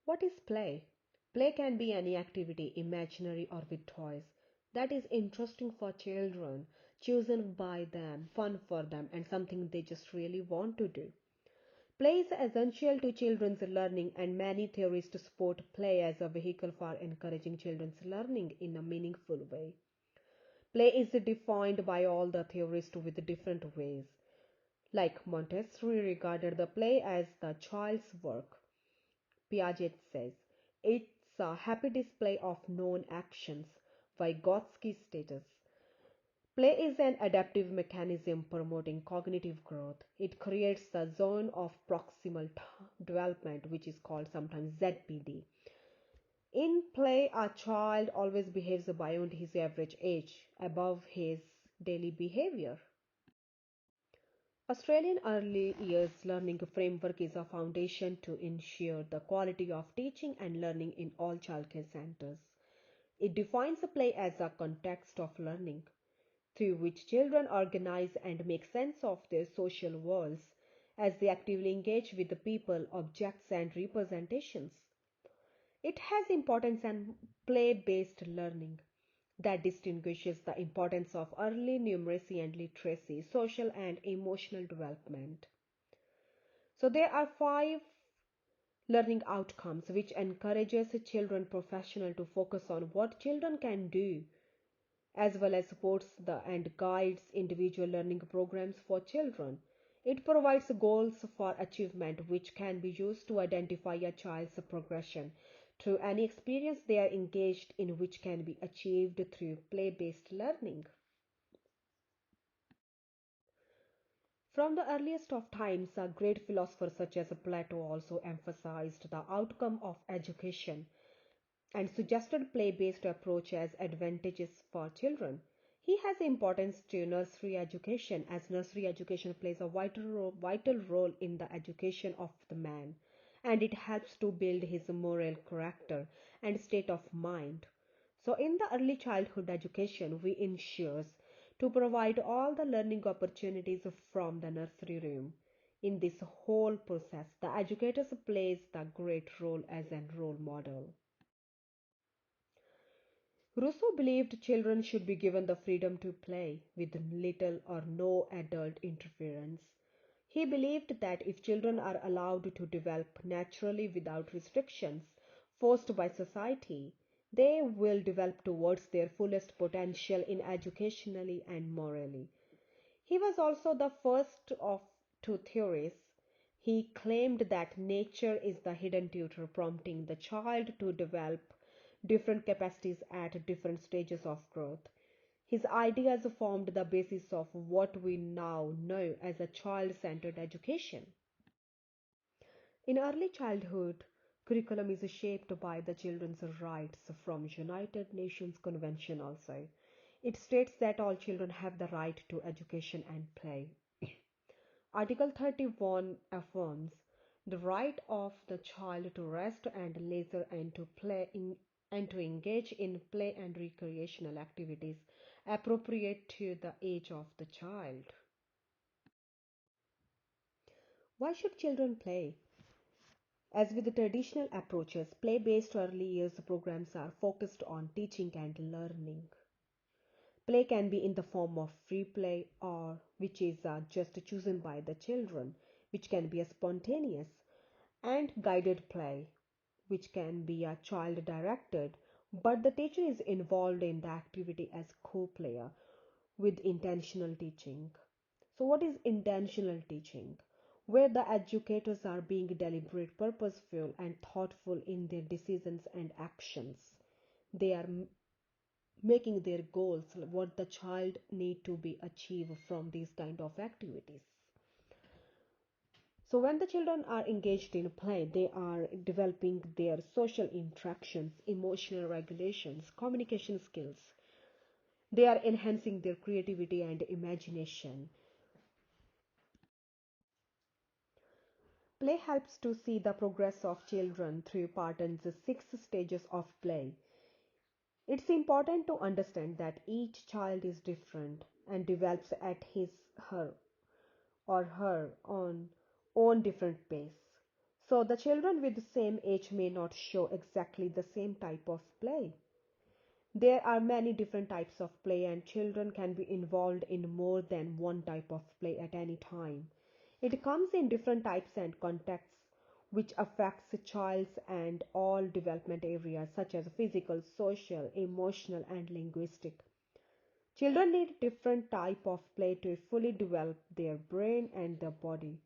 What is play? Play can be any activity, imaginary or with toys, that is interesting for children, chosen by them, fun for them, and something they just really want to do. Play is essential to children's learning, and many theorists support play as a vehicle for encouraging children's learning in a meaningful way. Play is defined by all the theorists with different ways. Like Montessori regarded the play as the child's work. Piaget says it's a happy display of known actions. Vygotsky status. Play is an adaptive mechanism promoting cognitive growth. It creates the zone of proximal development, which is called sometimes ZPD. In play, a child always behaves beyond his average age, above his daily behavior. Australian Early Years Learning Framework is a foundation to ensure the quality of teaching and learning in all childcare centres. It defines play as a context of learning through which children organize and make sense of their social worlds as they actively engage with the people, objects, and representations. It has importance in play-based learning that distinguishes the importance of early numeracy and literacy, social and emotional development. So there are five learning outcomes which encourages children professional to focus on what children can do as well as supports and guides individual learning programs for children. It provides goals for achievement which can be used to identify a child's progression through any experience they are engaged in, which can be achieved through play-based learning. From the earliest of times, a great philosopher such as Plato also emphasized the outcome of education and suggested play-based approach as advantageous for children. He has importance to nursery education, as nursery education plays a vital role in the education of the man, and it helps to build his moral character and state of mind. So in the early childhood education, we ensures to provide all the learning opportunities from the nursery room. In this whole process, the educators plays the great role as a role model. Rousseau believed children should be given the freedom to play with little or no adult interference. He believed that if children are allowed to develop naturally without restrictions forced by society, they will develop towards their fullest potential in educationally and morally. He was also the first of two theories. He claimed that nature is the hidden tutor prompting the child to develop different capacities at different stages of growth. His ideas formed the basis of what we now know as a child-centered education. In early childhood, curriculum is shaped by the children's rights from United Nations Convention also. It states that all children have the right to education and play. Article 31 affirms the right of the child to rest and leisure and to and to engage in play and recreational activities appropriate to the age of the child. Why should children play? As with the traditional approaches, play-based early years programs are focused on teaching and learning. Play can be in the form of free play or which is just chosen by the children, which can be a spontaneous, and guided play, which can be a child directed, but the teacher is involved in the activity as co-player with intentional teaching. So what is intentional teaching? Where the educators are being deliberate, purposeful, and thoughtful in their decisions and actions. They are making their goals, what the child need to be achieved from these kind of activities. So when the children are engaged in play, they are developing their social interactions, emotional regulations, communication skills. They are enhancing their creativity and imagination. Play helps to see the progress of children through Parton's 6 stages of play. It's important to understand that each child is different and develops at his, her, or her own different pace. So the children with the same age may not show exactly the same type of play. There are many different types of play, and children can be involved in more than one type of play at any time. It comes in different types and contexts, which affects a child's and all development areas such as physical, social, emotional, and linguistic. Children need different type of play to fully develop their brain and their body.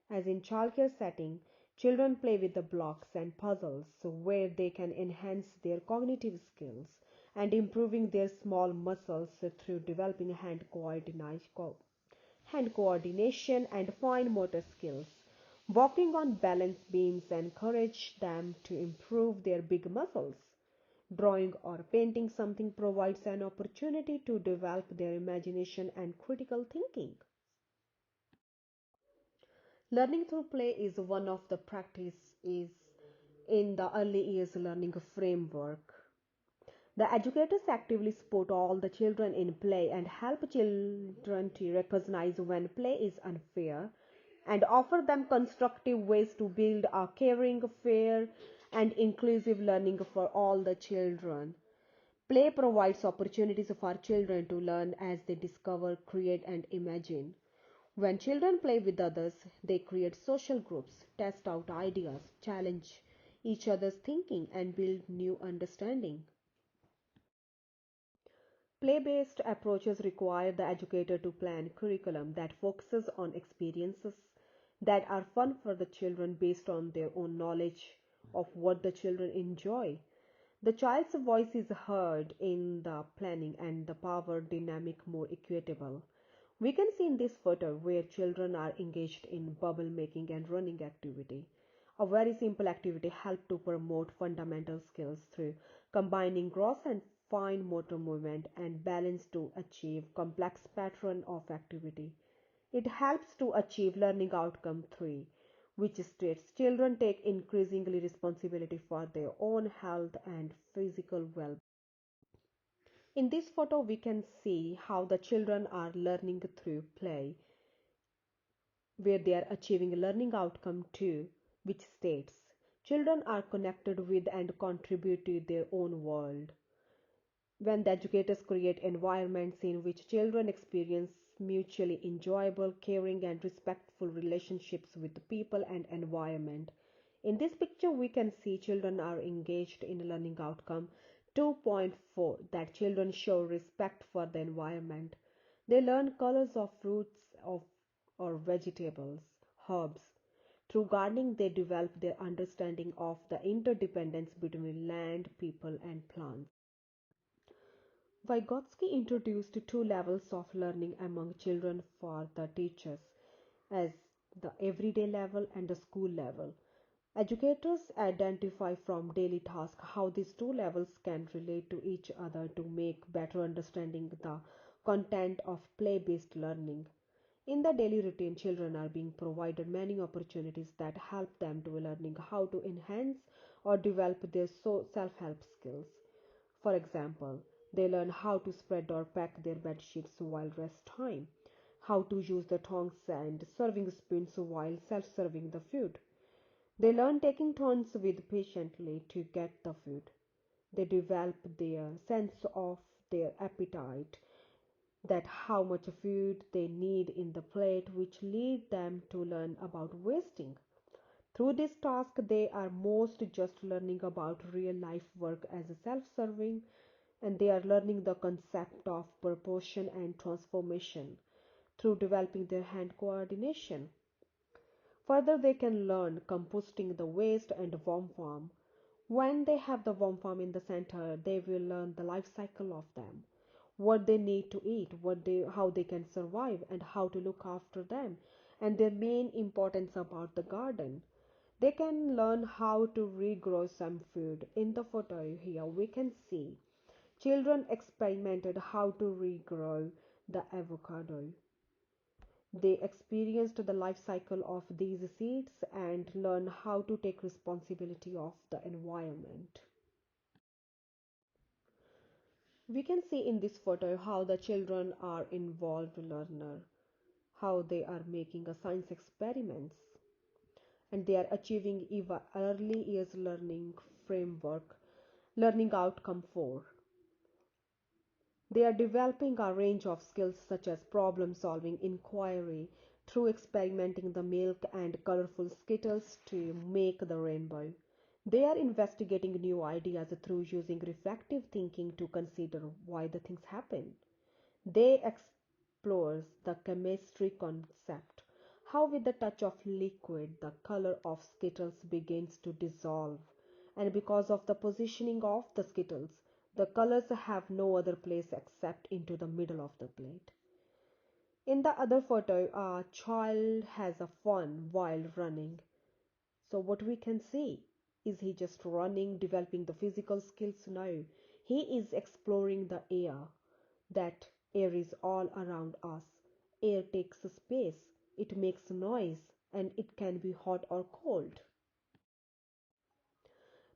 As in childcare setting, children play with the blocks and puzzles where they can enhance their cognitive skills and improving their small muscles through developing hand coordination and fine motor skills. Walking on balance beams encourage them to improve their big muscles. Drawing or painting something provides an opportunity to develop their imagination and critical thinking. Learning through play is one of the practice is in the early years learning framework. The educators actively support all the children in play and help children to recognize when play is unfair and offer them constructive ways to build a caring, fair, and inclusive learning for all the children. Play provides opportunities for children to learn as they discover, create, and imagine. When children play with others, they create social groups, test out ideas, challenge each other's thinking, and build new understanding. Play-based approaches require the educator to plan curriculum that focuses on experiences that are fun for the children based on their own knowledge of what the children enjoy. The child's voice is heard in the planning and the power dynamic more equitable. We can see in this photo where children are engaged in bubble making and running activity. A very simple activity helped to promote fundamental skills through combining gross and fine motor movement and balance to achieve complex pattern of activity. It helps to achieve learning outcome 3, which states children take increasingly responsibility for their own health and physical well-being. In this photo, we can see how the children are learning through play, where they are achieving learning outcome 2, which states children are connected with and contribute to their own world. When the educators create environments in which children experience mutually enjoyable, caring, and respectful relationships with people and environment. In this picture, we can see children are engaged in learning outcome 2.4 that children show respect for the environment. They learn colors of fruits of, or vegetables, herbs. Through gardening, they develop their understanding of the interdependence between land, people, and plants. Vygotsky introduced two levels of learning among children for the teachers, as the everyday level and the school level. Educators identify from daily tasks how these two levels can relate to each other to make better understanding the content of play-based learning. In the daily routine, children are being provided many opportunities that help them to learning how to enhance or develop their self-help skills. For example, they learn how to spread or pack their bed sheets while rest time, how to use the tongs and serving spoons while self-serving the food. They learn taking turns with patiently to get the food. They develop their sense of their appetite, that how much food they need in the plate, which lead them to learn about wasting. Through this task, they are most just learning about real life work as a self-serving, and they are learning the concept of proportion and transformation through developing their hand coordination. Further, they can learn composting the waste and worm farm. When they have the worm farm in the center, they will learn the life cycle of them, what they need to eat, how they can survive, and how to look after them, and their main importance about the garden. They can learn how to regrow some food. In the photo here, we can see children experimented how to regrow the avocado. They experienced the life cycle of these seeds and learn how to take responsibility of the environment. We can see in this photo how the children are involved learner, how they are making a science experiments. and they are achieving even early years framework, learning outcome 4. They are developing a range of skills such as problem solving, inquiry, through experimenting the milk and colorful skittles to make the rainbow. They are investigating new ideas through using reflective thinking to consider why the things happen. They explores the chemistry concept, how with the touch of liquid the color of skittles begins to dissolve, and because of the positioning of the skittles, the colors have no other place except into the middle of the plate. In the other photo, a child has a fun while running. So what we can see, is he just running, developing the physical skills? No, he is exploring the air. That air is all around us. Air takes space, it makes noise, and it can be hot or cold.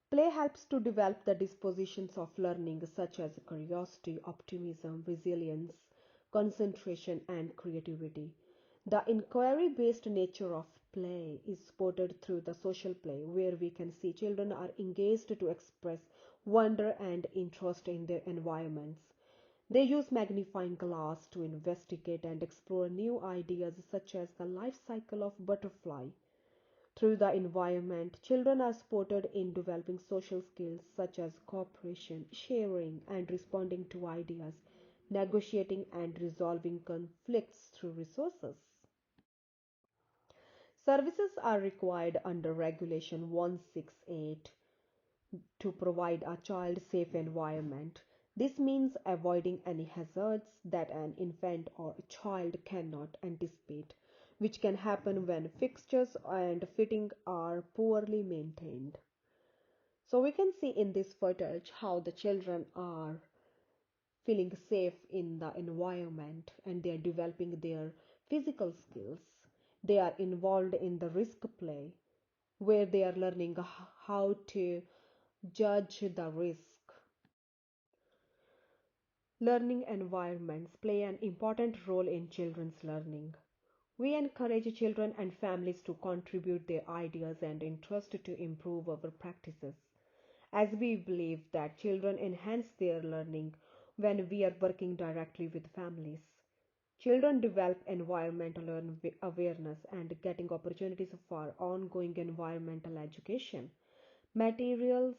Play helps to develop the dispositions of learning such as curiosity, optimism, resilience, concentration, and creativity. The inquiry based nature of play is supported through the social play, where we can see children are engaged to express wonder and interest in their environments. They use magnifying glass to investigate and explore new ideas such as the life cycle of butterfly. Through the environment, children are supported in developing social skills such as cooperation, sharing, and responding to ideas, negotiating and resolving conflicts through resources. Services are required under Regulation 168 to provide a child safe environment. This means avoiding any hazards that an infant or a child cannot anticipate, which can happen when fixtures and fitting are poorly maintained. So we can see in this footage how the children are feeling safe in the environment and they are developing their physical skills. They are involved in the risk play where they are learning how to judge the risk. Learning environments play an important role in children's learning. We encourage children and families to contribute their ideas and interest to improve our practices, as we believe that children enhance their learning when we are working directly with families. Children develop environmental awareness and getting opportunities for ongoing environmental education. Materials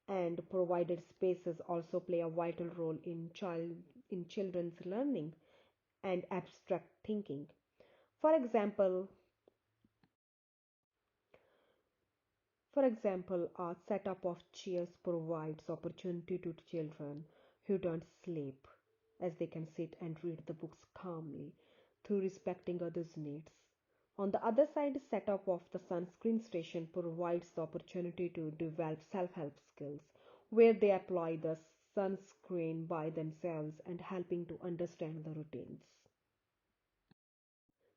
and provided spaces also play a vital role in children's learning and abstract thinking. For example, a setup of chairs provides opportunity to children who don't sleep, as they can sit and read the books calmly through respecting others' needs. On the other side, setup of the sunscreen station provides the opportunity to develop self-help skills, where they apply the sunscreen by themselves and helping to understand the routines.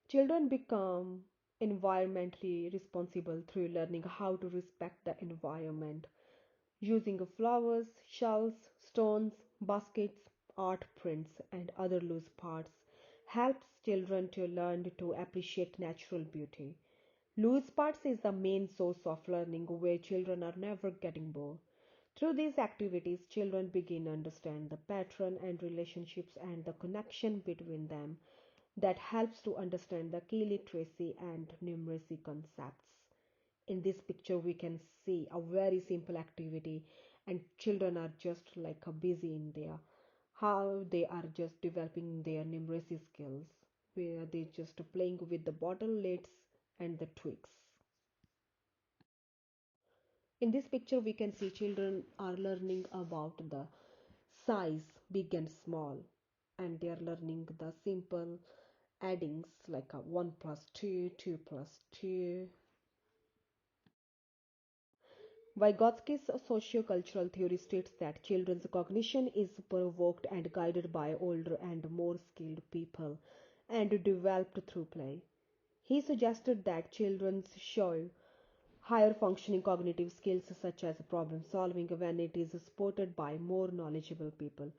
Children become environmentally responsible through learning how to respect the environment, using flowers, shells, stones, baskets, art prints, and other loose parts helps children to learn to appreciate natural beauty. Loose parts is the main source of learning where children are never getting bored. Through these activities, children begin to understand the pattern and relationships and the connection between them that helps to understand the key literacy and numeracy concepts. In this picture, we can see a very simple activity, and children are just like busy in there. How they are just developing their numeracy skills, where they just playing with the bottle lids and the twigs. In this picture, we can see children are learning about the size, big and small, and they are learning the simple addings like a 1 plus 2, 2 plus 2. Vygotsky's sociocultural theory states that children's cognition is provoked and guided by older and more skilled people and developed through play. He suggested that children show higher functioning cognitive skills such as problem solving when it is supported by more knowledgeable people.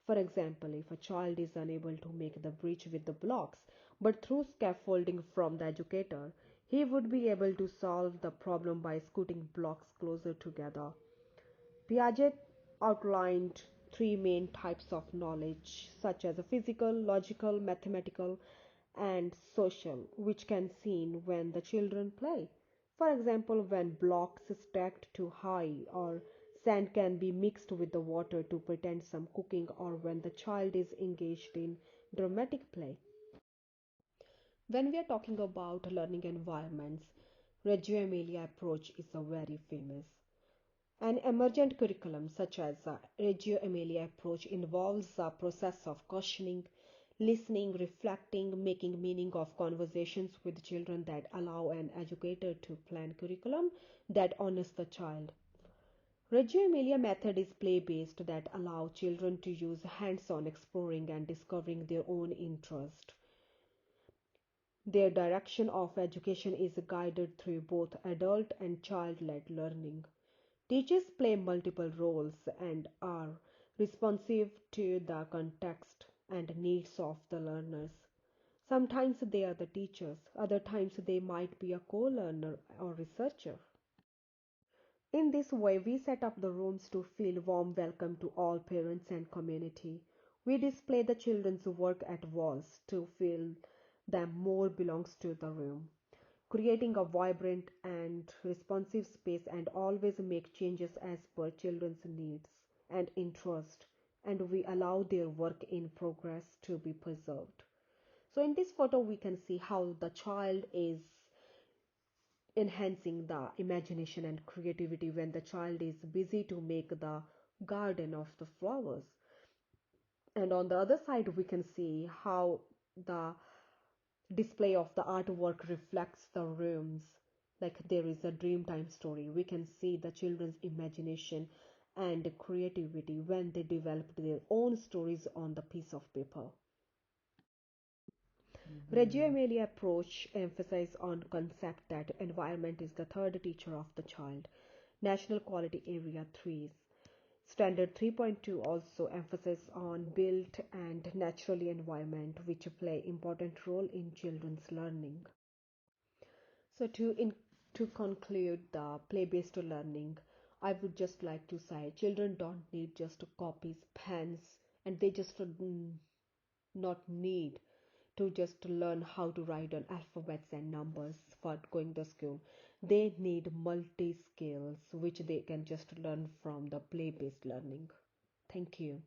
For example, if a child is unable to make the bridge with the blocks but through scaffolding from the educator, He would be able to solve the problem by scooting blocks closer together. Piaget outlined three main types of knowledge, such as physical, logical, mathematical, and social, which can be seen when the children play. For example, when blocks stacked too high, or sand can be mixed with the water to pretend some cooking, or when the child is engaged in dramatic play. When we are talking about learning environments, Reggio Emilia approach is a very famous. An emergent curriculum such as the Reggio Emilia approach involves the process of questioning, listening, reflecting, making meaning of conversations with children that allow an educator to plan curriculum that honors the child. Reggio Emilia method is play-based that allow children to use hands-on exploring and discovering their own interest. Their direction of education is guided through both adult and child-led learning. Teachers play multiple roles and are responsive to the context and needs of the learners. Sometimes they are the teachers, other times they might be a co-learner or researcher. In this way, we set up the rooms to feel warm welcome to all parents and community. We display the children's work at walls to feel them more belongs to the room, creating a vibrant and responsive space and always make changes as per children's needs and interest, and we allow their work in progress to be preserved. So in this photo we can see how the child is enhancing the imagination and creativity when the child is busy to make the garden of the flowers, and on the other side we can see how the display of the artwork reflects the rooms. Like there is a dreamtime story, we can see the children's imagination and creativity when they developed their own stories on the piece of paper. Reggio Emilia approach emphasizes on concept that environment is the third teacher of the child. National Quality Area 3's Standard 3.2 also emphasizes on built and naturally environment which play important role in children's learning. So to conclude the play-based learning, I would just like to say children don't need just copies, pens, and they just not need to just learn how to write on alphabets and numbers for going to school. They need multi skills which they can just learn from the play based learning. Thank you.